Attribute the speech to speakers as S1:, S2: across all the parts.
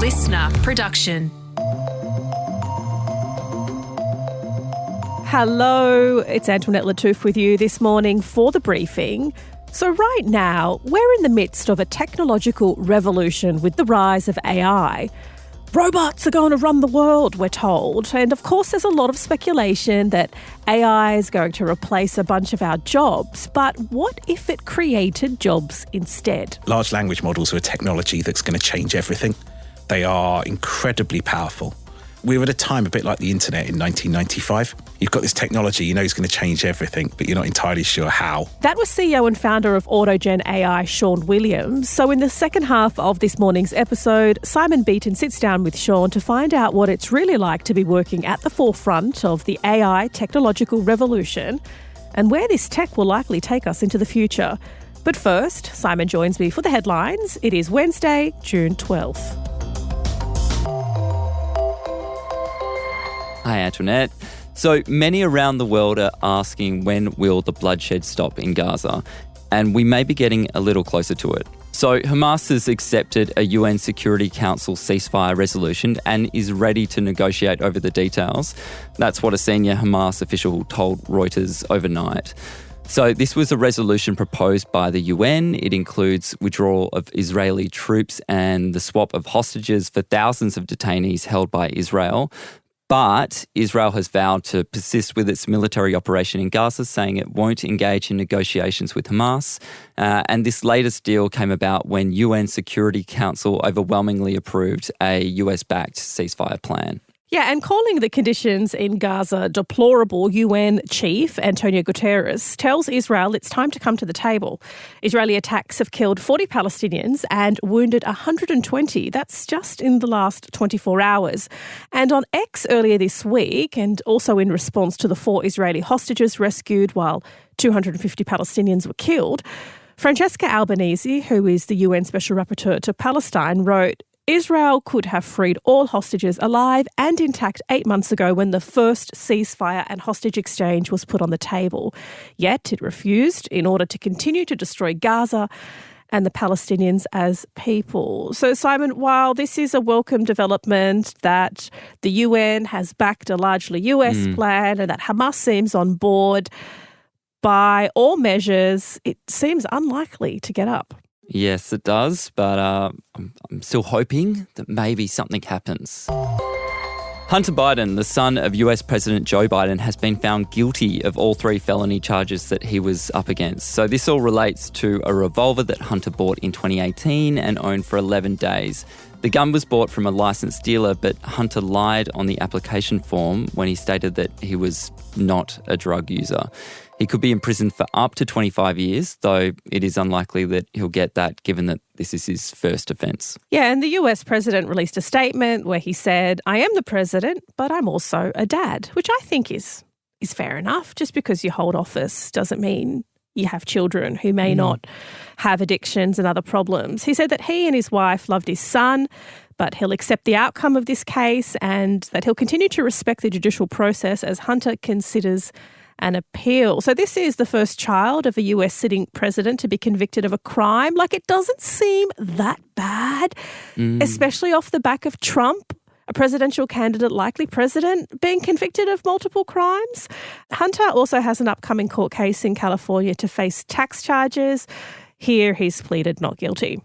S1: listener production.
S2: Hello, it's Antoinette Lattouf with you this morning for the briefing. So right now, we're in the midst of a technological revolution with the rise of AI. Robots are going to run the world, we're told. And of course, there's a lot of speculation that AI is going to replace a bunch of our jobs. But what if it created jobs instead?
S3: Large language models are a technology that's going to change everything. They are incredibly powerful. We were at a time a bit like the internet in 1995. You've got this technology, you know it's going to change everything, but you're not entirely sure how.
S2: That was CEO and founder of AutogenAI, Sean Williams. So in the second half of this morning's episode, Simon Beaton sits down with Sean to find out what it's really like to be working at the forefront of the AI technological revolution and where this tech will likely take us into the future. But first, Simon joins me for the headlines. It is Wednesday, June 12th.
S4: Hi, Antoinette. So many around the world are asking when will the bloodshed stop in Gaza, and we may be getting a little closer to it. So Hamas has accepted a UN Security Council ceasefire resolution and is ready to negotiate over the details. That's what a senior Hamas official told Reuters overnight. So this was a resolution proposed by the UN. It includes withdrawal of Israeli troops and the swap of hostages for thousands of detainees held by Israel. But Israel has vowed to persist with its military operation in Gaza, saying it won't engage in negotiations with Hamas. And this latest deal came about when UN Security Council overwhelmingly approved a US-backed ceasefire plan.
S2: Yeah, and calling the conditions in Gaza deplorable, UN Chief Antonio Guterres tells Israel it's time to come to the table. Israeli attacks have killed 40 Palestinians and wounded 120. That's just in the last 24 hours. And on X earlier this week, and also in response to the 4 Israeli hostages rescued while 250 Palestinians were killed, Francesca Albanese, who is the UN Special Rapporteur to Palestine, wrote, Israel could have freed all hostages alive and intact 8 months ago when the first ceasefire and hostage exchange was put on the table. Yet it refused in order to continue to destroy Gaza and the Palestinians as people. So, Simon, while this is a welcome development that the UN has backed a largely US plan and that Hamas seems on board, by all measures, it seems unlikely to get up.
S4: Yes, it does, but I'm still hoping that maybe something happens. Hunter Biden, the son of US President Joe Biden, has been found guilty of all 3 felony charges that he was up against. So this all relates to a revolver that Hunter bought in 2018 and owned for 11 days. The gun was bought from a licensed dealer, but Hunter lied on the application form when he stated that he was not a drug user. He could be imprisoned for up to 25 years, though it is unlikely that he'll get that given that this is his first offence.
S2: Yeah, and the US president released a statement where he said, I am the president, but I'm also a dad, which I think is fair enough. Just because you hold office doesn't mean you have children who may not have addictions and other problems. He said that he and his wife loved his son, but he'll accept the outcome of this case and that he'll continue to respect the judicial process as Hunter considers an appeal. So this is the first child of a US sitting president to be convicted of a crime. Like, it doesn't seem that bad, especially off the back of Trump, a presidential candidate, likely president, being convicted of multiple crimes. Hunter also has an upcoming court case in California to face tax charges. Here he's pleaded not guilty.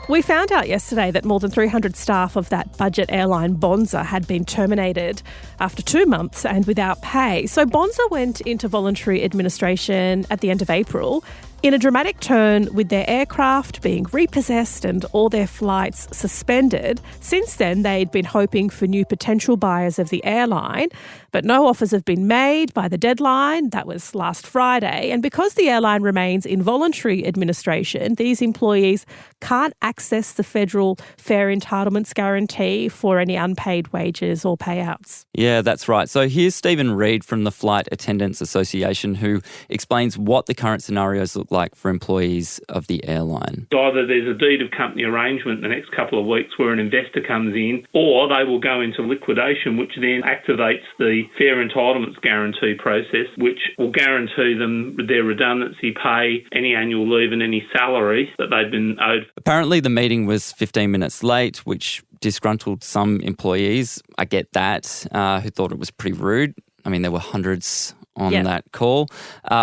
S2: We found out yesterday that more than 300 staff of that budget airline Bonza had been terminated after 2 months and without pay. So Bonza went into voluntary administration at the end of April in a dramatic turn with their aircraft being repossessed and all their flights suspended. Since then, they'd been hoping for new potential buyers of the airline, but no offers have been made by the deadline. That was last Friday. And because the airline remains in voluntary administration, these employees can't access the federal Fair Entitlements Guarantee for any unpaid wages or payouts.
S4: Yeah, that's right. So here's Stephen Reid from the Flight Attendants Association, who explains what the current scenarios look look like for employees of the airline?
S1: Either there's a deed of company arrangement in the next couple of weeks where an investor comes in, or they will go into liquidation, which then activates the fair entitlements guarantee process, which will guarantee them their redundancy pay, any annual leave and any salary that they've been owed.
S4: Apparently the meeting was 15 minutes late, which disgruntled some employees. I get that, who thought it was pretty rude. I mean, there were hundreds on that call.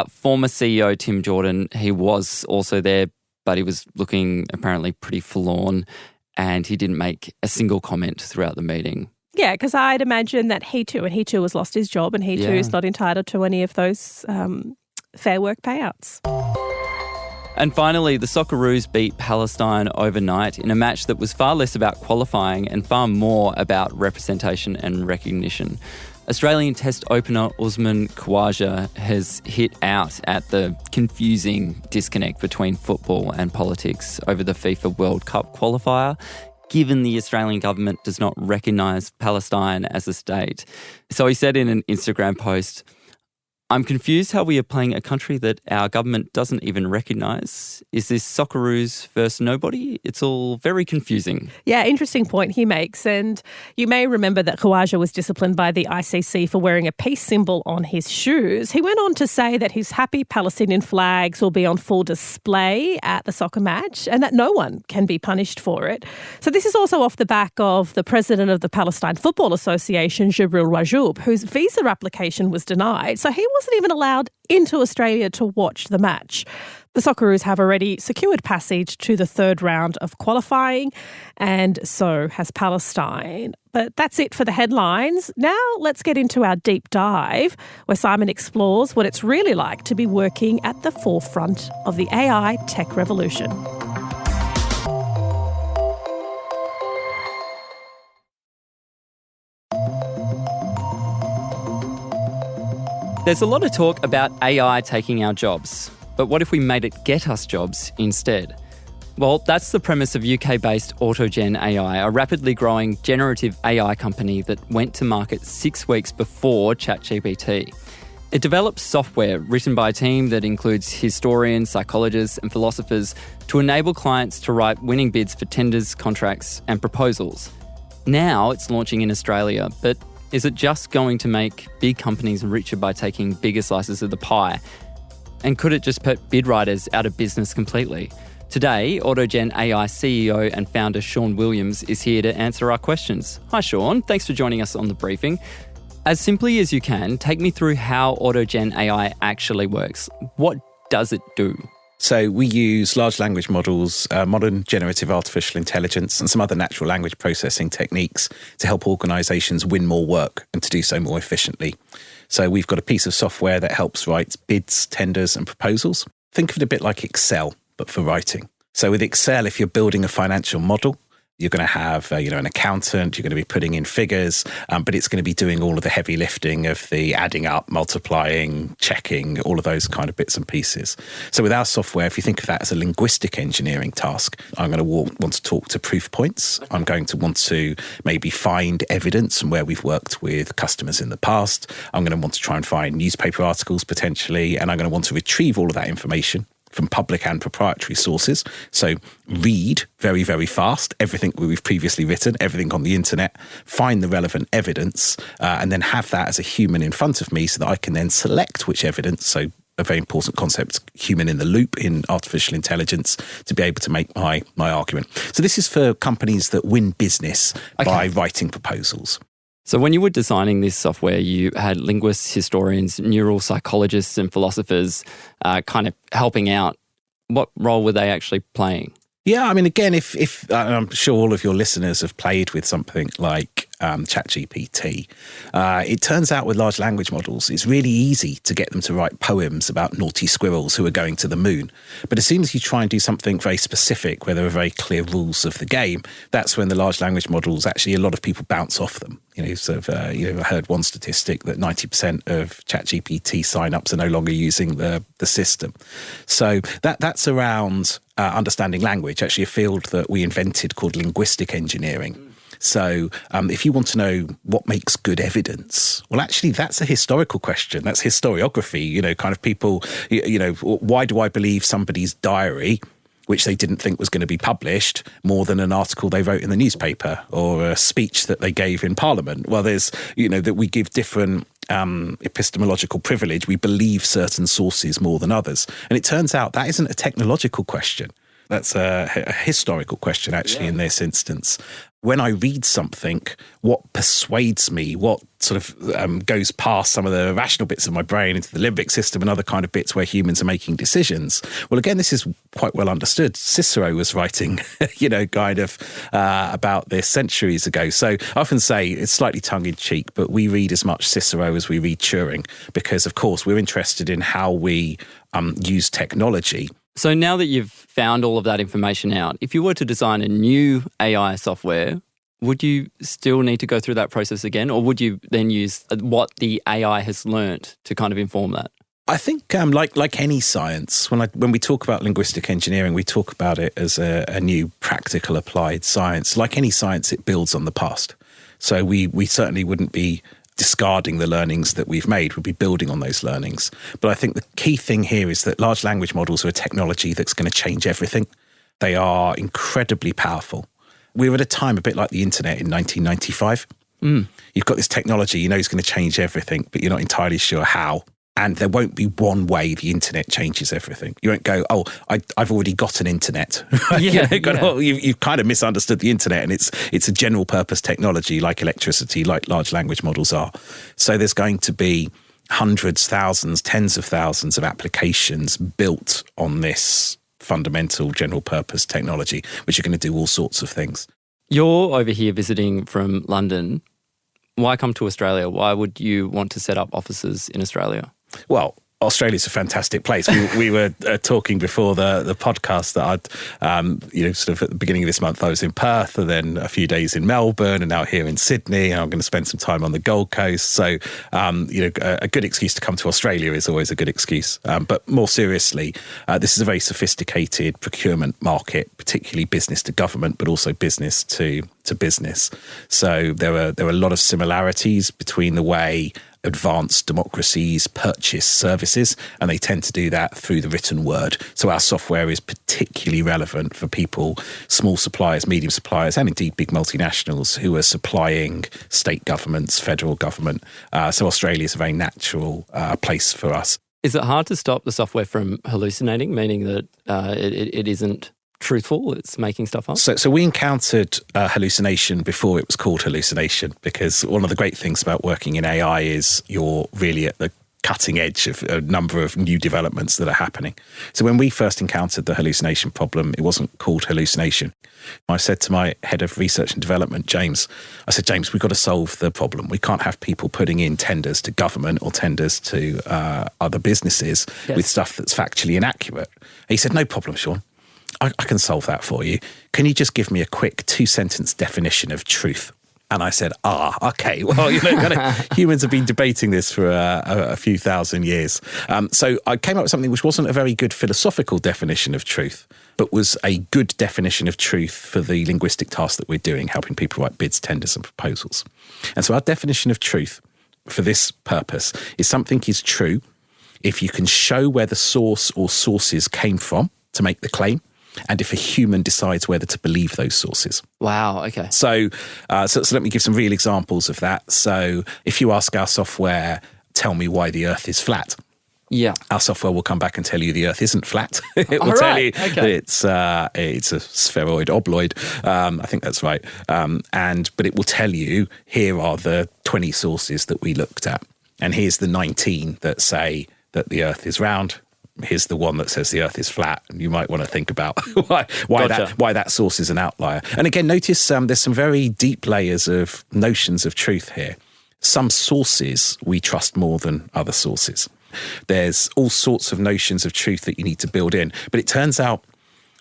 S4: Former CEO Tim Jordan, he was also there, but he was looking apparently pretty forlorn and he didn't make a single comment throughout the meeting.
S2: Yeah, because I'd imagine that he too has lost his job and he too is not entitled to any of those fair work payouts.
S4: And finally, the Socceroos beat Palestine overnight in a match that was far less about qualifying and far more about representation and recognition. Australian Test opener Usman Khawaja has hit out at the confusing disconnect between football and politics over the FIFA World Cup qualifier, given the Australian government does not recognise Palestine as a state. So he said in an Instagram post, "I'm confused how we are playing a country that our government doesn't even recognise. Is this Socceroos versus nobody? It's all very confusing."
S2: Yeah, interesting point he makes. And you may remember that Khawaja was disciplined by the ICC for wearing a peace symbol on his shoes. He went on to say that his happy Palestinian flags will be on full display at the soccer match and that no one can be punished for it. So this is also off the back of the president of the Palestine Football Association, Jibril Rajoub, whose visa application was denied. So he wasn't even allowed into Australia to watch the match. The Socceroos have already secured passage to the third round of qualifying, and so has Palestine. But that's it for the headlines. Now let's get into our deep dive, where Simon explores what it's really like to be working at the forefront of the AI tech revolution.
S4: There's a lot of talk about AI taking our jobs, but what if we made it get us jobs instead? Well, that's the premise of UK-based AutogenAI, a rapidly growing generative AI company that went to market 6 weeks before ChatGPT. It develops software written by a team that includes historians, psychologists and philosophers to enable clients to write winning bids for tenders, contracts and proposals. Now it's launching in Australia, but is it just going to make big companies richer by taking bigger slices of the pie? And could it just put bid writers out of business completely? Today, AutogenAI CEO and founder Sean Williams is here to answer our questions. Hi Sean, thanks for joining us on The Briefing. As simply as you can, take me through how AutogenAI actually works. What does it do?
S3: So we use large language models, modern generative artificial intelligence and some other natural language processing techniques to help organisations win more work and to do so more efficiently. So we've got a piece of software that helps write bids, tenders and proposals. Think of it a bit like Excel, but for writing. So with Excel, if you're building a financial model, you're going to have an accountant, you're going to be putting in figures, but it's going to be doing all of the heavy lifting of the adding up, multiplying, checking, all of those kind of bits and pieces. So with our software, if you think of that as a linguistic engineering task, I'm going to want to talk to proof points. I'm going to want to maybe find evidence from where we've worked with customers in the past. I'm going to want to try and find newspaper articles potentially, and I'm going to want to retrieve all of that information from public and proprietary sources. So read very, very fast everything we've previously written, everything on the internet, find the relevant evidence, and then have that as a human in front of me so that I can then select which evidence. So a very important concept, human in the loop in artificial intelligence, to be able to make my argument. So this is for companies that win business by writing proposals.
S4: So when you were designing this software, you had linguists, historians, neuropsychologists and philosophers kind of helping out. What role were they actually playing?
S3: Yeah, I mean, again, if I'm sure all of your listeners have played with something like ChatGPT, it turns out with large language models, it's really easy to get them to write poems about naughty squirrels who are going to the moon. But as soon as you try and do something very specific, where there are very clear rules of the game, that's when the large language models, actually, a lot of people bounce off them. I heard one statistic that 90% of ChatGPT sign-ups are no longer using the system. So that's around understanding language, actually a field that we invented called linguistic engineering. So if you want to know what makes good evidence, well, actually, that's a historical question. That's historiography, kind of people, why do I believe somebody's diary, which they didn't think was going to be published, more than an article they wrote in the newspaper or a speech that they gave in Parliament? Well, there's, that we give different epistemological privilege. We believe certain sources more than others. And it turns out that isn't a technological question. That's a historical question, actually, in this instance. When I read something, what persuades me, what sort of goes past some of the rational bits of my brain into the limbic system and other kind of bits where humans are making decisions. Well, again, this is quite well understood. Cicero was writing, about this centuries ago. So I often say it's slightly tongue-in-cheek, but we read as much Cicero as we read Turing because, of course, we're interested in how we use technology.
S4: So now that you've found all of that information out, if you were to design a new AI software, would you still need to go through that process again, or would you then use what the AI has learnt to kind of inform that?
S3: I think like any science, when we talk about linguistic engineering, we talk about it as a new practical applied science. Like any science, it builds on the past. So we certainly wouldn't be discarding the learnings that we've made, we'd be building on those learnings. But I think the key thing here is that large language models are a technology that's going to change everything. They are incredibly powerful. We were at a time a bit like the internet in 1995. You've got this technology, it's going to change everything, but you're not entirely sure how. And there won't be one way the internet changes everything. You won't go, I've already got an internet. You've kind of misunderstood the internet, and it's a general purpose technology like electricity, like large language models are. So there's going to be hundreds, thousands, tens of thousands of applications built on this fundamental general purpose technology, which are going to do all sorts of things.
S4: You're over here visiting from London. Why come to Australia? Why would you want to set up offices in Australia?
S3: Well, Australia's a fantastic place. We were talking before the podcast that I'd, sort of at the beginning of this month, I was in Perth and then a few days in Melbourne and now here in Sydney. And I'm going to spend some time on the Gold Coast. So, a good excuse to come to Australia is always a good excuse. But more seriously, this is a very sophisticated procurement market, particularly business to government, but also business to business. So there are a lot of similarities between the way advanced democracies purchase services, and they tend to do that through the written word. So our software is particularly relevant for people, small suppliers, medium suppliers, and indeed big multinationals who are supplying state governments, federal government. So Australia is a very natural place for us.
S4: Is it hard to stop the software from hallucinating, meaning that it isn't truthful, it's making stuff up?
S3: So we encountered hallucination before it was called hallucination, because one of the great things about working in AI is you're really at the cutting edge of a number of new developments that are happening. So when we first encountered the hallucination problem, it wasn't called hallucination. I said to my head of research and development, James, we've got to solve the problem. We can't have people putting in tenders to government or tenders to other businesses with stuff that's factually inaccurate. And he said, no problem, Sean. I can solve that for you. Can you just give me a quick 2-sentence definition of truth? And I said, okay. Well, humans have been debating this for a few thousand years. So I came up with something which wasn't a very good philosophical definition of truth, but was a good definition of truth for the linguistic task that we're doing, helping people write bids, tenders and proposals. And so our definition of truth for this purpose is something is true if you can show where the source or sources came from to make the claim, and if a human decides whether to believe those sources.
S4: Wow, okay.
S3: So let me give some real examples of that. So if you ask our software, tell me why the Earth is flat, our software will come back and tell you the Earth isn't flat. It will tell you that it's a spheroid, obloid. I think that's right. But it will tell you, here are the 20 sources that we looked at. And here's the 19 that say that the Earth is round. Here's the one that says the Earth is flat, and you might want to think about why that source is an outlier. And again, notice there's some very deep layers of notions of truth here. Some sources we trust more than other sources. There's all sorts of notions of truth that you need to build in. But it turns out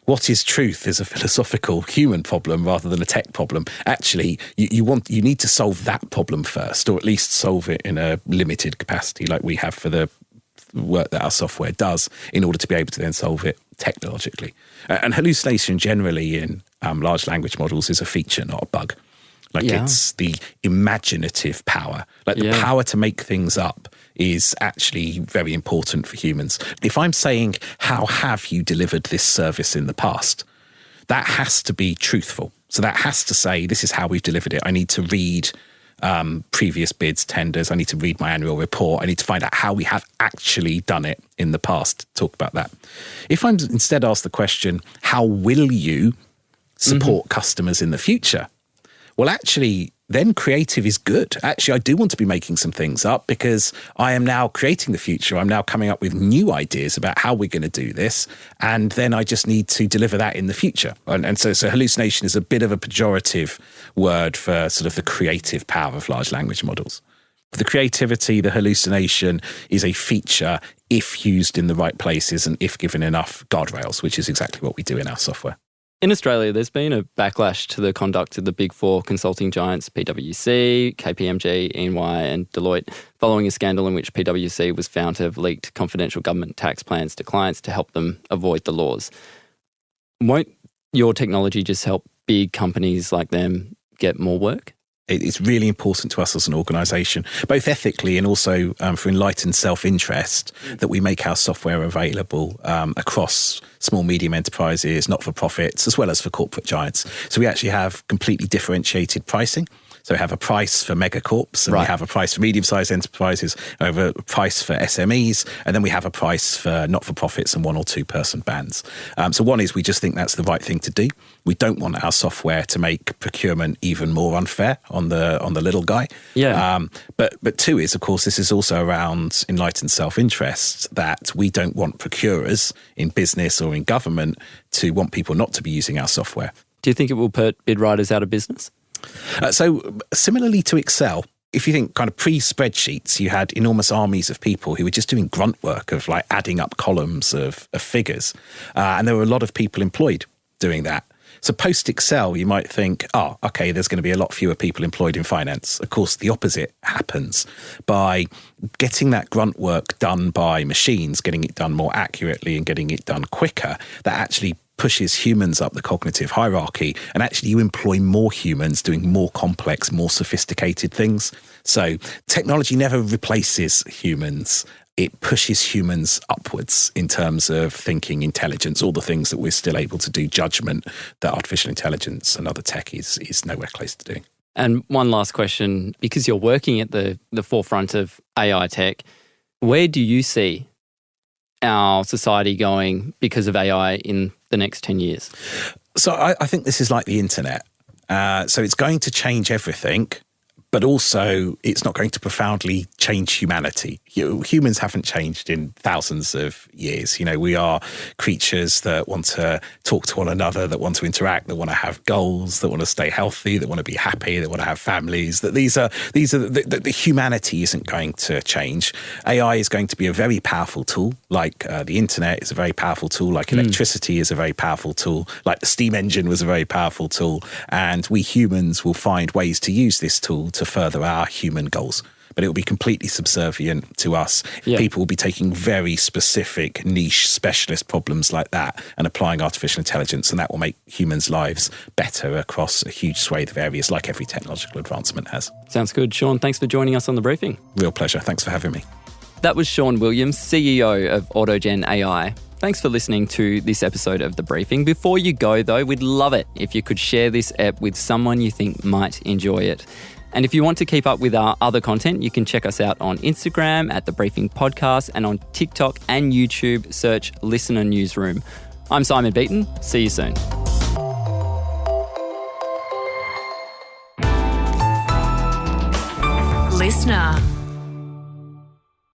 S3: what is truth is a philosophical human problem rather than a tech problem. Actually, you need to solve that problem first, or at least solve it in a limited capacity like we have for the work that our software does, in order to be able to then solve it technologically. And hallucination generally in large language models is a feature, not a bug. It's the imaginative power. The power to make things up is actually very important for humans. If I'm saying, how have you delivered this service in the past? That has to be truthful. So that has to say, this is how we've delivered it. I need to read previous bids, tenders. I need to read my annual report. I need to find out how we have actually done it in the past. Talk about that. If I'm instead asked the question, how will you support customers in the future? Well, actually, then creative is good. Actually, I do want to be making some things up because I am now creating the future. I'm now coming up with new ideas about how we're going to do this. And then I just need to deliver that in the future. And so hallucination is a bit of a pejorative word for sort of the creative power of large language models. The creativity, the hallucination is a feature if used in the right places and if given enough guardrails, which is exactly what we do in our software.
S4: In Australia, there's been a backlash to the conduct of the big four consulting giants, PwC, KPMG, EY and Deloitte, following a scandal in which PwC was found to have leaked confidential government tax plans to clients to help them avoid the laws. Won't your technology just help big companies like them get more work?
S3: It's really important to us as an organisation, both ethically and also for enlightened self-interest, that we make our software available across small, medium enterprises, not-for-profits, as well as for corporate giants. So we actually have completely differentiated pricing. So we have a price for megacorps, and we have a price for medium-sized enterprises, we have a price for SMEs, and then we have a price for not-for-profits and 1 or 2 person bands. So one is we just think that's the right thing to do. We don't want our software to make procurement even more unfair on the little guy. But 2 is, of course, this is also around enlightened self-interest, that we don't want procurers in business or in government to want people not to be using our software.
S4: Do you think it will put bid writers out of business?
S3: So similarly to Excel, if you think kind of pre-spreadsheets, you had enormous armies of people who were just doing grunt work of like adding up columns of figures. And there were a lot of people employed doing that. So post-Excel, you might think, okay, there's going to be a lot fewer people employed in finance. Of course, the opposite happens. By getting that grunt work done by machines, getting it done more accurately and getting it done quicker, that actually pushes humans up the cognitive hierarchy, and actually you employ more humans doing more complex, more sophisticated things. So technology never replaces humans. It pushes humans upwards in terms of thinking, intelligence, all the things that we're still able to do, judgment, that artificial intelligence and other tech is nowhere close to doing.
S4: And one last question, because you're working at the forefront of AI tech, where do you see our society going because of AI in the next 10 years?
S3: So I think this is like the internet. So it's going to change everything, but also it's not going to profoundly change humanity. Humans haven't changed in thousands of years. We are creatures that want to talk to one another, that want to interact, that want to have goals, that want to stay healthy, that want to be happy, that want to have families. That the humanity isn't going to change. AI is going to be a very powerful tool, like the internet is a very powerful tool, like electricity is a very powerful tool, like the steam engine was a very powerful tool. And we humans will find ways to use this tool to further our human goals. But it will be completely subservient to us. Yeah. People will be taking very specific, niche, specialist problems like that and applying artificial intelligence, and that will make humans' lives better across a huge swathe of areas, like every technological advancement has.
S4: Sounds good. Sean, thanks for joining us on The Briefing.
S3: Real pleasure. Thanks for having me.
S4: That was Sean Williams, CEO of AutogenAI. Thanks for listening to this episode of The Briefing. Before you go, though, we'd love it if you could share this ep with someone you think might enjoy it. And if you want to keep up with our other content, you can check us out on Instagram at The Briefing Podcast, and on TikTok and YouTube, search Listener Newsroom. I'm Simon Beaton. See you soon.
S5: Listener.